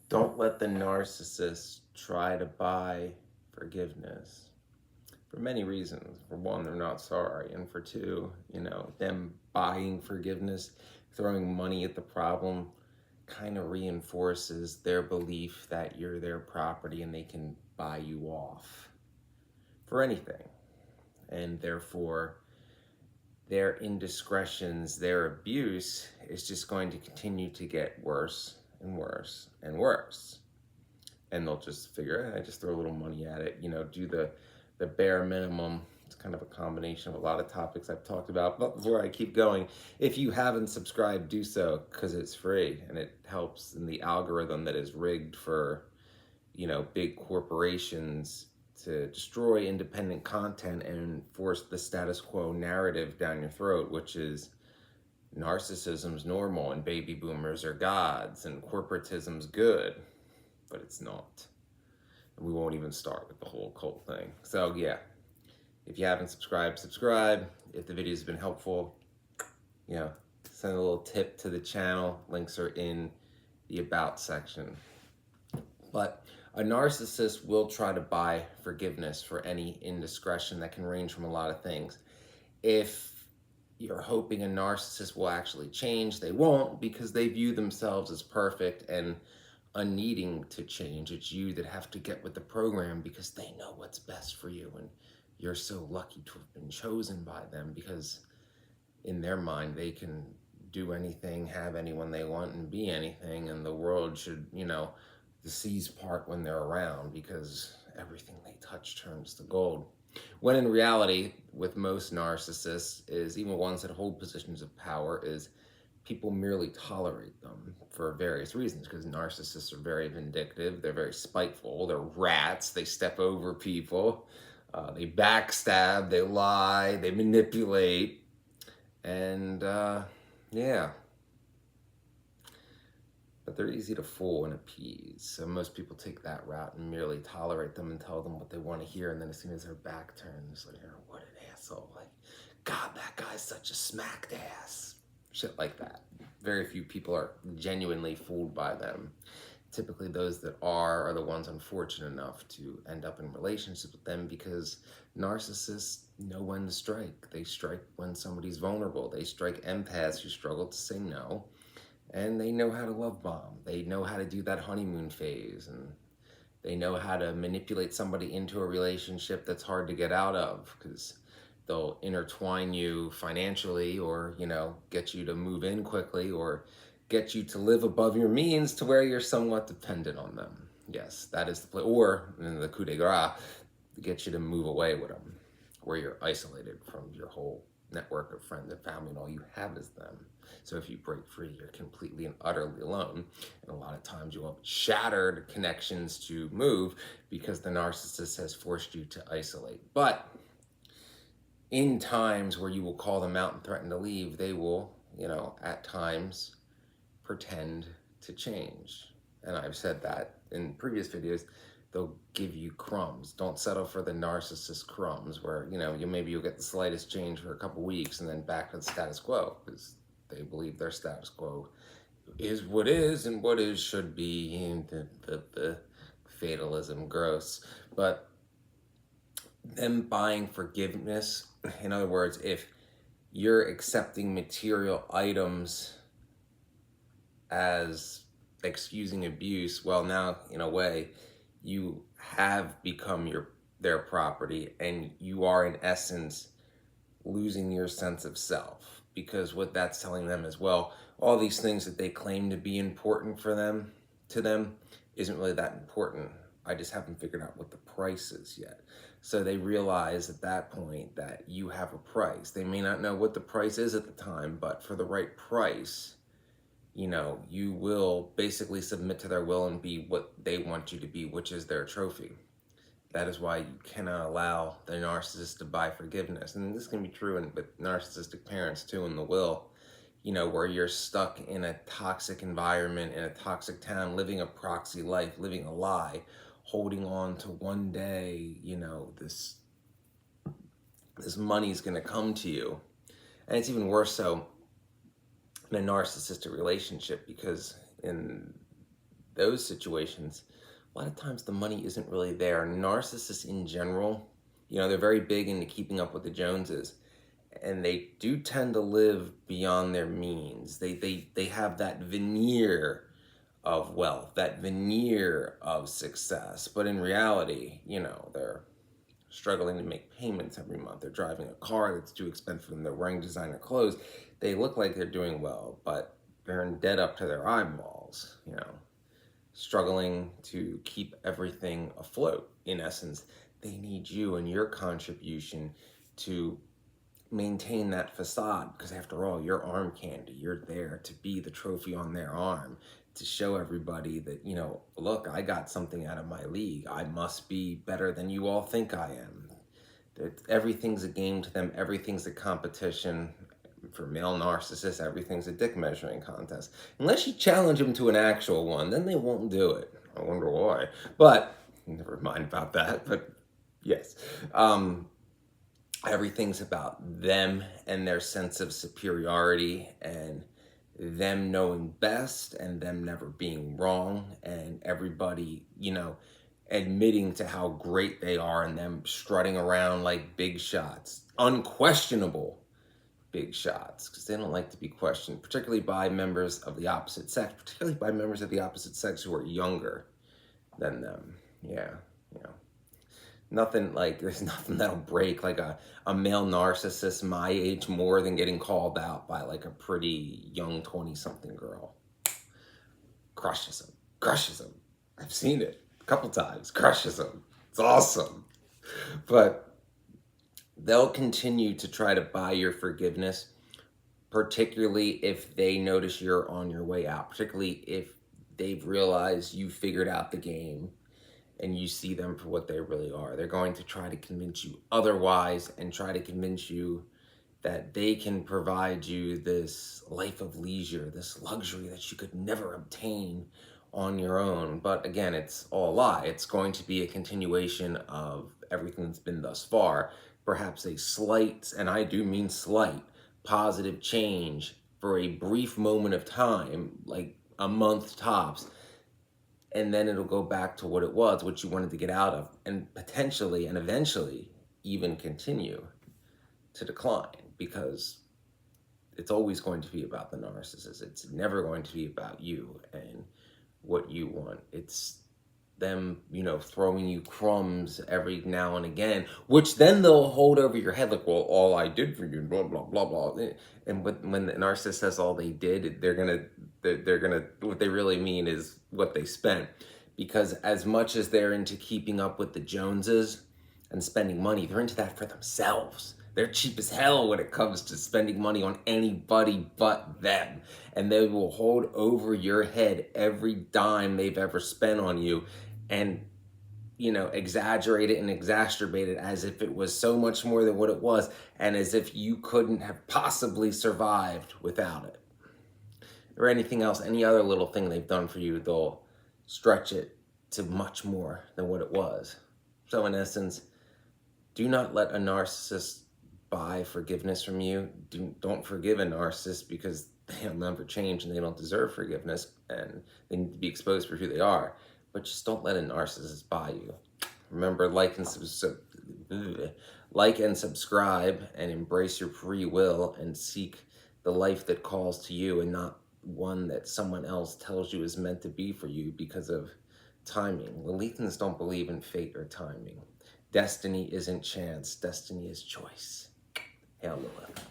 Don't let the narcissist try to buy forgiveness for many reasons. For one, they're not sorry. And for two, them buying forgiveness, throwing money at the problem, kind of reinforces their belief that you're their property and they can buy you off for anything. And therefore, their indiscretions, their abuse is just going to continue to get worse and worse and worse. And they'll just figure, I just throw a little money at it, do the bare minimum. It's kind of a combination of a lot of topics I've talked about. But before I keep going, if you haven't subscribed, do so because it's free and it helps in the algorithm that is rigged for, big corporations to destroy independent content and force the status quo narrative down your throat, which is narcissism's normal and baby boomers are gods and corporatism's good, but it's not. And we won't even start with the whole cult thing. So yeah, if you haven't subscribed, subscribe. If the video has been helpful, send a little tip to the channel. Links are in the about section. But a narcissist will try to buy forgiveness for any indiscretion that can range from a lot of things. If you're hoping a narcissist will actually change, they won't, because they view themselves as perfect and unneeding to change. It's you that have to get with the program because they know what's best for you, and you're so lucky to have been chosen by them because in their mind they can do anything, have anyone they want, and be anything, and the world should, the seas part when they're around because everything they touch turns to gold. When in reality, with most narcissists, is even ones that hold positions of power, is people merely tolerate them for various reasons, because narcissists are very vindictive, they're very spiteful, they're rats, they step over people, they backstab, they lie, they manipulate, and yeah. But they're easy to fool and appease. So most people take that route and merely tolerate them and tell them what they want to hear. And then as soon as their back turns, like, oh, what an asshole. Like, God, that guy's such a smacked ass. Shit like that. Very few people are genuinely fooled by them. Typically those that are the ones unfortunate enough to end up in relationships with them, because narcissists know when to strike. They strike when somebody's vulnerable. They strike empaths who struggle to say no. And they know how to love bomb. They know how to do that honeymoon phase, and they know how to manipulate somebody into a relationship that's hard to get out of, because they'll intertwine you financially, or get you to move in quickly, or get you to live above your means to where you're somewhat dependent on them. Yes, that is the play. Or in the coup de grace, to get you to move away with them, where you're isolated from your whole network of friends and family, and all you have is them. So if you break free, you're completely and utterly alone. And a lot of times you have shattered connections to move because the narcissist has forced you to isolate. But in times where you will call them out and threaten to leave, they will, at times pretend to change. And I've said that in previous videos. They'll give you crumbs. Don't settle for the narcissist crumbs where, maybe you'll get the slightest change for a couple weeks and then back to the status quo, because they believe their status quo is what is, and what is should be, and the fatalism gross. But them buying forgiveness, in other words, if you're accepting material items as excusing abuse, well, now, in a way, you have become their property, and you are in essence losing your sense of self, because what that's telling them is, well, all these things that they claim to be important to them isn't really that important. I just haven't figured out what the price is yet. So they realize at that point that you have a price. They may not know what the price is at the time, but for the right price, you will basically submit to their will and be what they want you to be, which is their trophy. That is why you cannot allow the narcissist to buy forgiveness. And this can be true with narcissistic parents too, in the will, where you're stuck in a toxic environment, in a toxic town, living a proxy life, living a lie, holding on to one day, this money's gonna come to you. And it's even worse so in a narcissistic relationship, because in those situations, a lot of times the money isn't really there. Narcissists in general, they're very big into keeping up with the Joneses, and they do tend to live beyond their means. They have that veneer of wealth, that veneer of success, but in reality, they're struggling to make payments every month. They're driving a car that's too expensive for them. They're wearing designer clothes. They look like they're doing well, but they're in debt up to their eyeballs, struggling to keep everything afloat. In essence, they need you and your contribution to maintain that facade, because after all, you're arm candy. You're there to be the trophy on their arm, to show everybody that, look, I got something out of my league. I must be better than you all think I am. Everything's a game to them. Everything's a competition. For male narcissists, everything's a dick measuring contest. Unless you challenge them to an actual one, then they won't do it. I wonder why. But never mind about that. But yes, everything's about them and their sense of superiority, and them knowing best, and them never being wrong, and everybody, admitting to how great they are, and them strutting around like big shots, unquestionable big shots, because they don't like to be questioned, particularly by members of the opposite sex, who are younger than them. Yeah, there's nothing that'll break like a male narcissist my age more than getting called out by like a pretty young 20-something girl. Crushes them. I've seen it a couple times. Crushes them. It's awesome. But they'll continue to try to buy your forgiveness, particularly if they notice you're on your way out, particularly if they've realized you figured out the game and you see them for what they really are. They're going to try to convince you otherwise, and try to convince you that they can provide you this life of leisure, this luxury that you could never obtain on your own. But again, it's all a lie. It's going to be a continuation of everything that's been thus far. Perhaps a slight, and I do mean slight, positive change for a brief moment of time, like a month tops, and then it'll go back to what it was, what you wanted to get out of, and potentially and eventually even continue to decline, because it's always going to be about the narcissist. It's never going to be about you and what you want. It's them, throwing you crumbs every now and again, which then they'll hold over your head like, well, all I did for you, blah, blah, blah, blah. And when the narcissist says all they did, they're gonna, what they really mean is what they spent. Because as much as they're into keeping up with the Joneses and spending money, they're into that for themselves. They're cheap as hell when it comes to spending money on anybody but them. And they will hold over your head every dime they've ever spent on you, and exaggerate it and exacerbate it as if it was so much more than what it was, and as if you couldn't have possibly survived without it. Or anything else, any other little thing they've done for you, they'll stretch it to much more than what it was. So in essence, do not let a narcissist buy forgiveness from you. Don't forgive a narcissist, because they'll never change and they don't deserve forgiveness, and they need to be exposed for who they are. But just don't let a narcissist buy you. Remember, like and subscribe, and embrace your free will, and seek the life that calls to you, and not one that someone else tells you is meant to be for you because of timing. Lelethans don't believe in fate or timing. Destiny isn't chance. Destiny is choice. Hail Lilith.